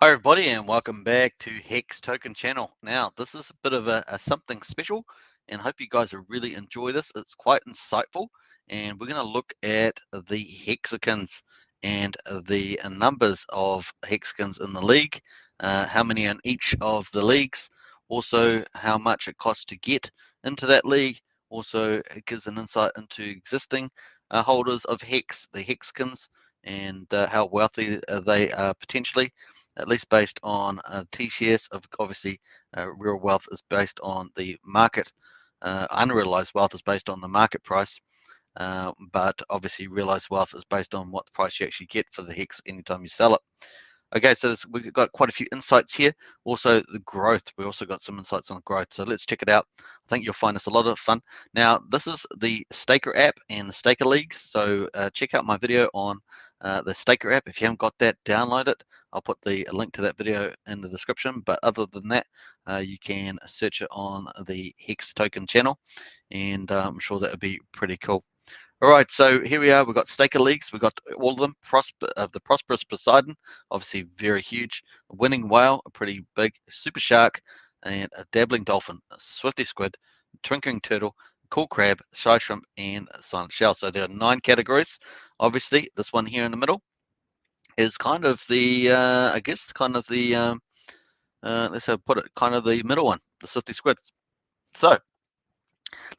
Hi everybody and welcome back to Hex Token channel. Now this is a bit of a something special and hope you guys will really enjoy this. It's quite insightful and we're going to look at the hexagons and the numbers of hexagons in the league, how many in each of the leagues, also how much it costs to get into that league. Also it gives an insight into existing holders of the hexagons, and how wealthy they are potentially, at least based on T-shares. Obviously, real wealth is based on the market. Unrealized wealth is based on the market price, but obviously realized wealth is based on what the price you actually get for the hex anytime you sell it. Okay, so we've got quite a few insights here. Also, the growth. We also got some insights on growth. So let's check it out. I think you'll find this a lot of fun. Now, this is the Staker app and the Staker Leagues. So check out my video on the Staker app. If you haven't got that, download it. I'll put the link to that video in the description. But other than that, you can search it on the Hex Token channel, and I'm sure that would be pretty cool. All right, so here we are. We've got Staker Leagues. We've got all of them. The Prosperous Poseidon, obviously very huge. Winning Whale, a pretty big. Super Shark, and a Dabbling Dolphin. A Swifty Squid, Twinkling Turtle, Cool Crab, Shy Shrimp, and Silent Shell. So there are 9 categories. Obviously, this one here in the middle is kind of the, I guess, kind of the, let's have put it, kind of the middle one, the Swifty Squids. So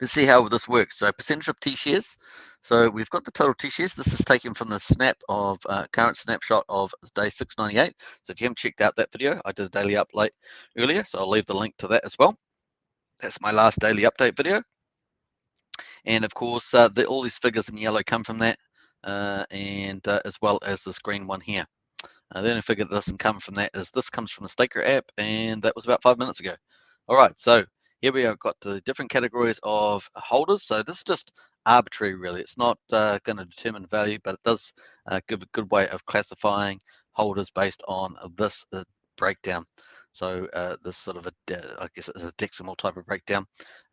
let's see how this works. So percentage of T-shares. So we've got the total T-shares. This is taken from the current snapshot of day 698. So if you haven't checked out that video, I did a daily update earlier, so I'll leave the link to that as well. That's my last daily update video. And of course, all these figures in yellow come from that, and as well as this green one here. The only figure that doesn't come from that is this comes from the Staker app, and that was about 5 minutes ago. All right, so here we have got the different categories of holders. So this is just arbitrary, really. It's not going to determine value, but it does give a good way of classifying holders based on this breakdown. So this sort of I guess it's a decimal type of breakdown.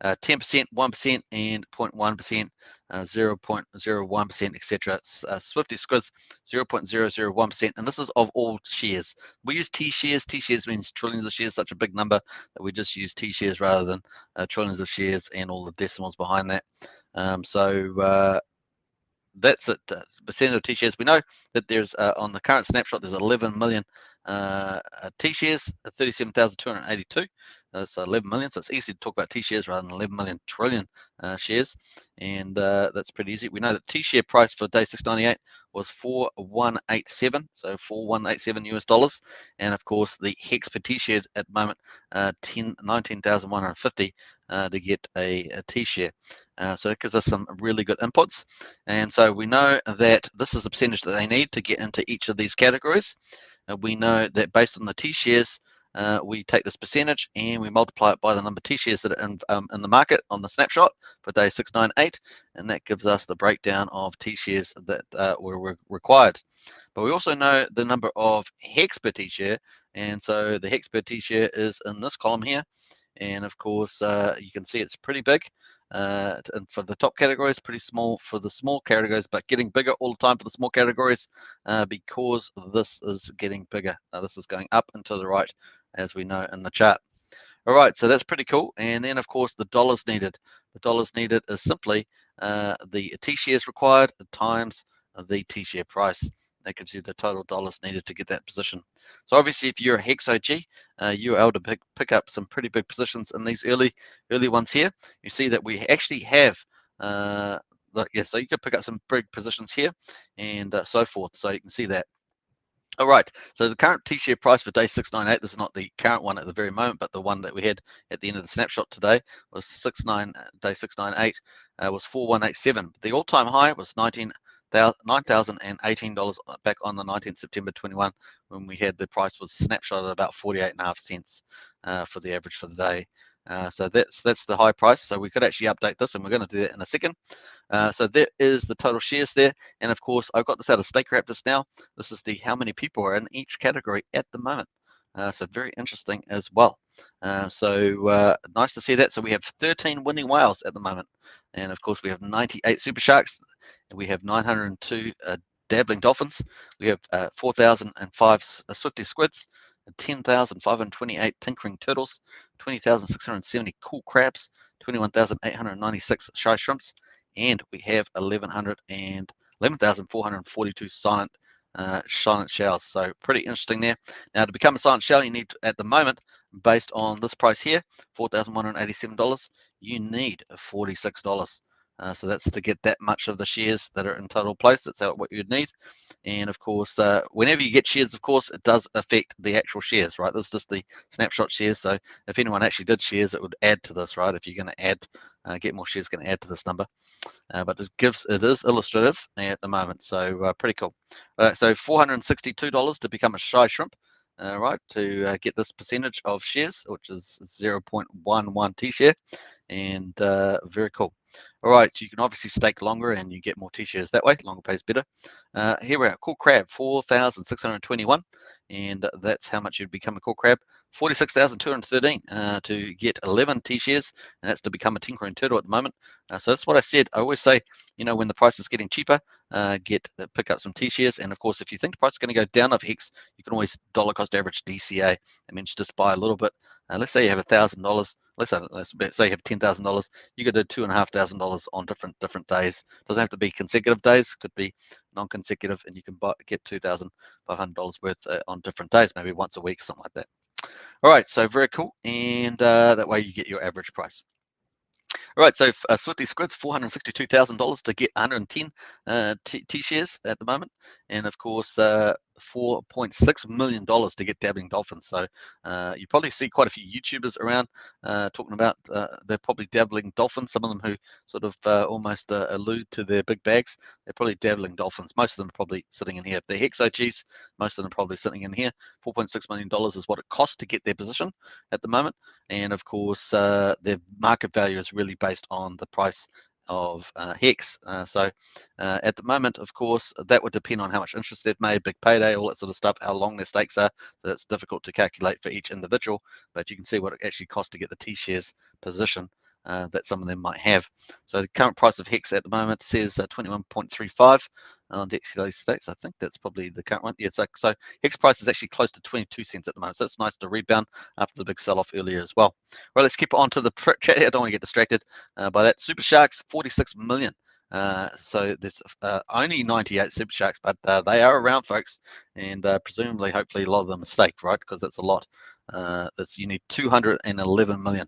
10%, 1%, and 0.1%, 0.01%, etc. Swifty Squids, 0.001%, and this is of all shares. We use T-shares. T-shares means trillions of shares, such a big number that we just use T-shares rather than trillions of shares and all the decimals behind that. So that's it. Percent of T-shares. We know that there's on the current snapshot there's 11 million T-shares, 37,282. So 11 million. So it's easy to talk about T-shares rather than 11 million trillion shares, and that's pretty easy. We know that T-share price for day 698 was 4187, so 4187 US dollars, and of course the hex per T-share at the moment 19,150 to get a T-share. So it gives us some really good inputs, and so we know that this is the percentage that they need to get into each of these categories. We know that based on the T-shares, we take this percentage and we multiply it by the number of T-shares that are in the market on the snapshot for day 698, and that gives us the breakdown of T-shares that were required. But we also know the number of hex per T-share, and so the hex per T-share is in this column here, and of course you can see it's pretty big. And for the top categories, pretty small for the small categories, but getting bigger all the time for the small categories because this is getting bigger. This is going up and to the right, as we know in the chart. All right, so that's pretty cool. And then, of course, the dollars needed. The dollars needed is simply the T-shares required times the T-share price. That gives you the total dollars needed to get that position. So obviously, if you're a Hex OG, you're able to pick up some pretty big positions in these early ones here. You see that we actually have, so you could pick up some big positions here and so forth. So you can see that. All right, so the current T-share price for day 698, this is not the current one at the very moment, but the one that we had at the end of the snapshot today was day 698 was 4187. The all-time high was $9,018 back on the 19th September 21, when we had the price was snapshot at about 48.5 cents for the average for the day. So that's the high price. So we could actually update this, and we're going to do that in a second. So that is the total shares there, and of course I've got this out of Staker app just now. This is the how many people are in each category at the moment. So very interesting as well. So nice to see that. So we have 13 winning whales at the moment, and of course we have 98 super sharks, and we have 902 dabbling dolphins. We have 4,005 swifty squids, 10,528 tinkering turtles, 20,670 cool crabs, 21,896 shy shrimps, and we have 11,442 silent shells. So pretty interesting there. Now, to become a silent shell, you need, at the moment, based on this price here, $4,187, you need $46. So that's to get that much of the shares that are in total place. That's what you'd need. And of course, whenever you get shares, of course, it does affect the actual shares, right? This is just the snapshot shares. So if anyone actually did shares, it would add to this, right? If you're going to add, get more shares, going to add to this number. But it is illustrative at the moment. So pretty cool. So $462 to become a shy shrimp. Right, to get this percentage of shares, which is 0.11 T share, and very cool. All right, so you can obviously stake longer and you get more T-shares that way. Longer pays better. Here we are, cool crab, 4,621, and that's how much you'd become a cool crab. 46,213 to get 11 T-shares, and that's to become a tinkering turtle at the moment. So that's what I said. I always say, when the price is getting cheaper, pick up some T-shares, and of course, if you think the price is going to go down of Hex, you can always dollar cost average DCA. It means just buy a little bit. Let's say you have $1,000. Let's say you have $10,000. You could do $2,500 on different days. Doesn't have to be consecutive days. Could be non-consecutive, and you can get $2,500 worth on different days, maybe once a week, something like that. All right, so very cool, and that way you get your average price. All right, so Swifty Squids, $462,000 to get 110 T-shares at the moment, and of course $4.6 million to get dabbling dolphins. So you probably see quite a few YouTubers around talking about they're probably dabbling dolphins. Some of them who sort of almost allude to their big bags. They're probably dabbling dolphins. Most of them are probably sitting in here. If they're Hexo-Gs, most of them are probably sitting in here. $4.6 million is what it costs to get their position at the moment. And of course, their market value is really based on the price of Hex. So at the moment, of course, that would depend on how much interest they've made, big payday, all that sort of stuff, how long their stakes are. So that's difficult to calculate for each individual, but you can see what it actually costs to get the T-shares position that some of them might have. So the current price of Hex at the moment says 21.35 on the XLA stakes. I think that's probably the current one. Yeah, so Hex price is actually close to 22 cents at the moment. So it's nice to rebound after the big sell-off earlier as well. Well, let's keep on to the chat here. I don't want to get distracted by that. Super Sharks, 46 million. So there's only 98 Super Sharks, but they are around, folks, and presumably, hopefully, a lot of them are staked, right? Because that's a lot. You need 211 million.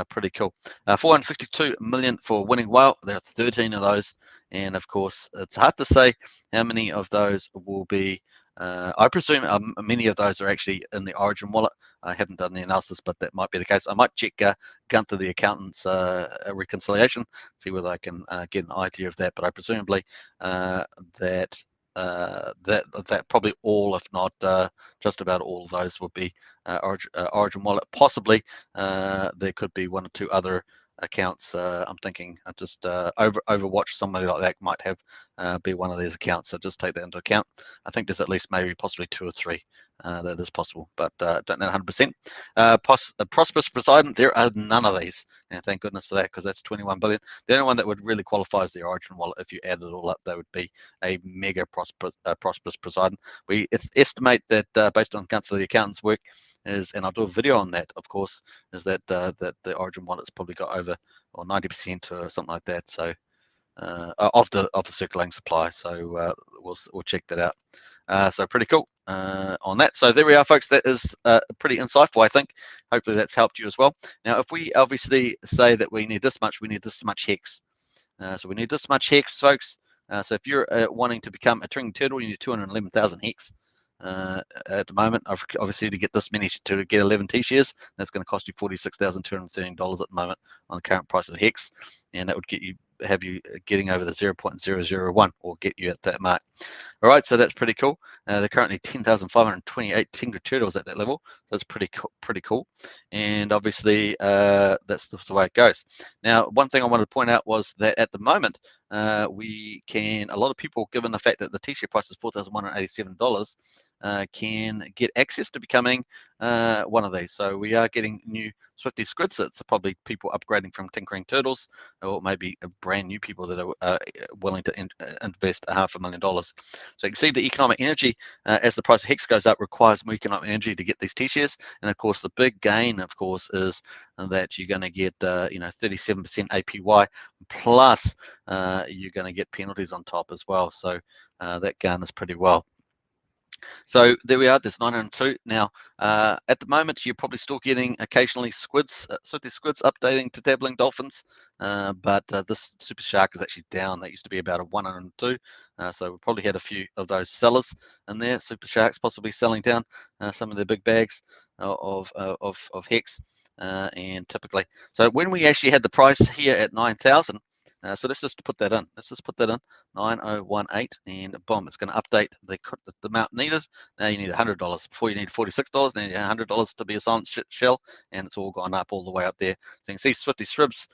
Pretty cool. 462 million for Winning Whale. There are 13 of those, and of course, it's hard to say how many of those will be. I presume many of those are actually in the Origin wallet. I haven't done the analysis, but that might be the case. I might check Gunther, the accountant's reconciliation, see whether I can get an idea of that. But I presumably that probably all, if not just about all of those, would be Origin wallet. Possibly there could be one or two other accounts. I'm thinking just Overwatch, somebody like that might have be one of these accounts. So just take that into account. I think there's at least maybe possibly 2 or 3 that is possible, but don't know 100%. Prosperous Poseidon, there are none of these, and thank goodness for that, because that's 21 billion. The only one that would really qualify is the Origin wallet. If you add it all up, that would be a mega prosperous Poseidon. We estimate that based on Gunther, the accountant's work is, and I'll do a video on that, of course, is that that the Origin wallet's probably got over or 90% or something like that. So of the circulating supply. So we'll check that out. So pretty cool on that. So there we are, folks. That is pretty insightful, I think. Hopefully that's helped you as well. Now, if we obviously say that we need this much Hex. So we need this much Hex, folks. So if you're wanting to become a Tring Turtle, you need 211,000 Hex. At the moment, obviously, to get this many, to get 11 T-shares, that's going to cost you $46,213 at the moment on the current price of Hex, and that would have you getting over the 0.001 or get you at that mark. All right, so that's pretty cool. They're currently 10,528 Tinker Turtles at that level, so that's pretty cool. And obviously, that's the way it goes. Now, one thing I wanted to point out was that at the moment, we can, a lot of people, given the fact that the t-shirt price is $4,187, can get access to becoming one of these. So we are getting new Swifty Squids. It's probably people upgrading from Tinkering Turtles, or maybe brand new people that are willing to invest $500,000. So you can see the economic energy as the price of Hex goes up requires more economic energy to get these t-shirts. And of course, the big gain, of course, is that you're going to get 37% APY plus you're going to get penalties on top as well. So that garners pretty well. So there we are, there's 902. Now, at the moment, you're probably still getting occasionally Squids, Sooty Squids updating to Dabbling Dolphins, but this Super Shark is actually down. That used to be about a 102. So we probably had a few of those sellers in there, Super Sharks possibly selling down some of their big bags of Hex, and typically. So when we actually had the price here at 9,000, so let's just put that in. Let's just put that in, 9018, and boom, it's going to update the amount needed. Now you need $100. Before you need $46. Now you need $100 to be a silent shell, and it's all gone up all the way up there. So you can see Swifty Squids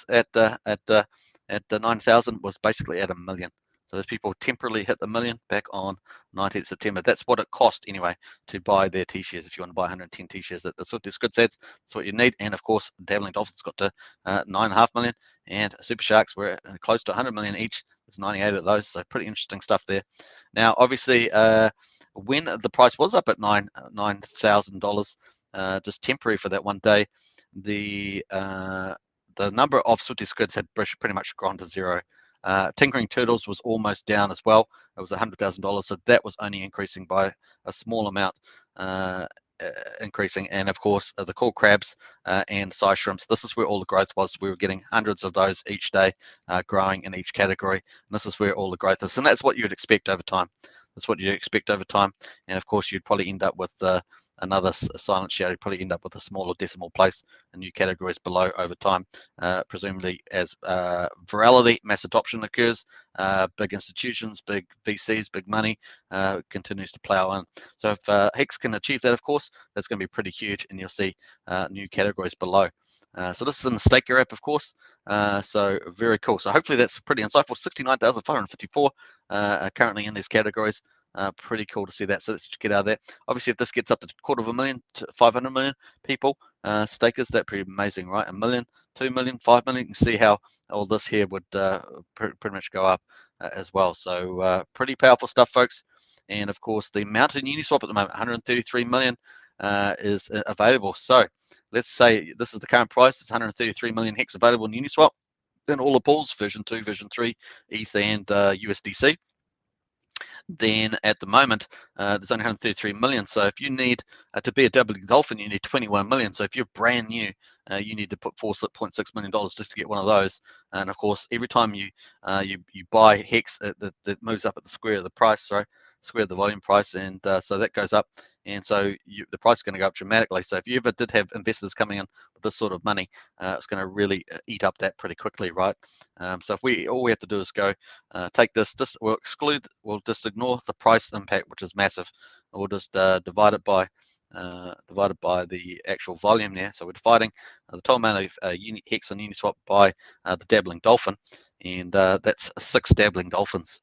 at the 9,000 was basically at $1 million. So those people temporarily hit the $1 million back on 19th September. That's what it cost anyway to buy their t-shirts. If you want to buy 110 t-shirts at the Swifty Squids ads, that's what you need. And of course, Dabbling Dolphins got to 9.5 million, and Super Sharks were close to 100 million each. There's 98 of those, so pretty interesting stuff there. Now, obviously, when the price was up at $9,000, just temporary for that one day, the number of Sooty Squids had pretty much gone to zero. Tinkering Turtles was almost down as well. It was $100,000, so that was only increasing by a small amount, increasing. And of course, the cool crabs and size shrimps. This is where all the growth was. We were getting hundreds of those each day, growing in each category. And this is where all the growth is, and that's what you'd expect over time. That's what you'd expect over time. And of course, you'd probably end up with another silent share. You'd probably end up with a smaller decimal place and new categories below over time, presumably as virality, mass adoption occurs, big institutions, big VCs, big money continues to plow in. So if Hex can achieve that, of course, that's going to be pretty huge, and you'll see new categories below. So this is in the Staker app, of course. So very cool. So hopefully that's pretty insightful. 69,554 are currently in these categories. Pretty cool to see that. So let's get out of there. Obviously, if this gets up to 250,000 to 500 million people, stakers, that's pretty amazing, right? 1 million, 2 million, 5 million. You can see how all this here would pretty much go up as well. So pretty powerful stuff, folks. And of course, the Mountain Uniswap at the moment, 133 million is available. So let's say this is the current price. It's 133 million Hex available in Uniswap. Then all the pools, version 2, version 3, ETH and USDC. Then at the moment, there's only 133 million. So if you need to be a Dabbling Dolphin, you need 21 million. So if you're brand new, you need to put $4.6 million just to get one of those. And of course, every time you buy Hex, it moves up at the square of the price, sorry, square of the volume price, and so that goes up. And so the price is going to go up dramatically. So if you ever did have investors coming in with this sort of money, it's going to really eat up that pretty quickly, right? So if all we have to do is go take this, we'll just ignore the price impact, which is massive. We'll just divide it by the actual volume there. So we're dividing the total amount of Hex on Uniswap by the Dabbling Dolphin, and that's 6 Dabbling Dolphins.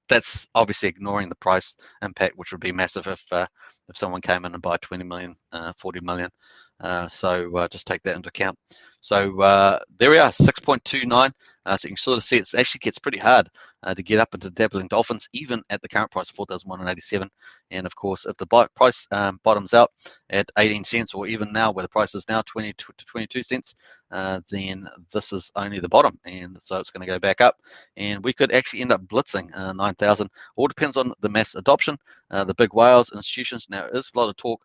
That's obviously ignoring the price impact, which would be massive if someone came in and buy 20 million, 40 million. So just take that into account. So there we are, 6.29. So you can sort of see it actually gets pretty hard to get up into Dabbling Dolphins, even at the current price of 4,187. And of course, if the price bottoms out at 18 cents, or even now where the price is now 20 to 22 cents, then this is only the bottom. And so it's going to go back up. And we could actually end up blitzing 9,000. All depends on the mass adoption, the big whales, institutions. Now, there's a lot of talk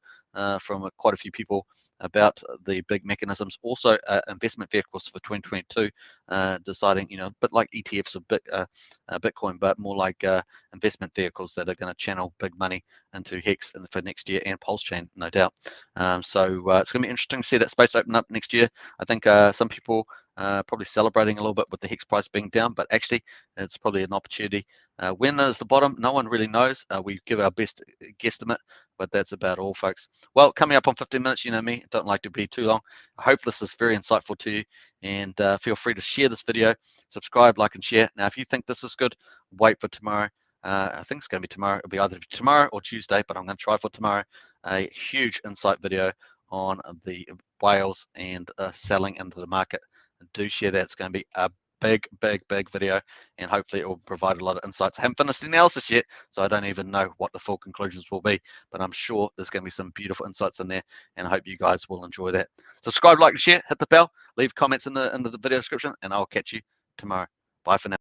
from quite a few people about the big mechanisms, also investment vehicles for 2022, deciding, a bit like ETFs of Bitcoin, but more like investment vehicles that are going to channel big money into Hex for next year, and Pulse Chain, no doubt. So it's going to be interesting to see that space open up next year. I think some people probably celebrating a little bit with the Hex price being down, but actually it's probably an opportunity. When is the bottom? No one really knows. We give our best guesstimate But that's about all, folks. Well, coming up on 15 minutes, you know me, don't like to be too long. I hope this is very insightful to you, and feel free to share this video, subscribe, like, and share. Now, if you think this is good, wait for tomorrow. I think it's going to be tomorrow. It'll be either tomorrow or Tuesday, but I'm going to try for tomorrow. A huge insight video on the whales and selling into the market. Do share that. It's going to be a big video, and hopefully it will provide a lot of insights. I haven't finished the analysis yet, so I don't even know what the full conclusions will be, but I'm sure there's going to be some beautiful insights in there, and I hope you guys will enjoy that. Subscribe, like, and share, hit the bell, leave comments in the video description, and I'll catch you tomorrow. Bye for now.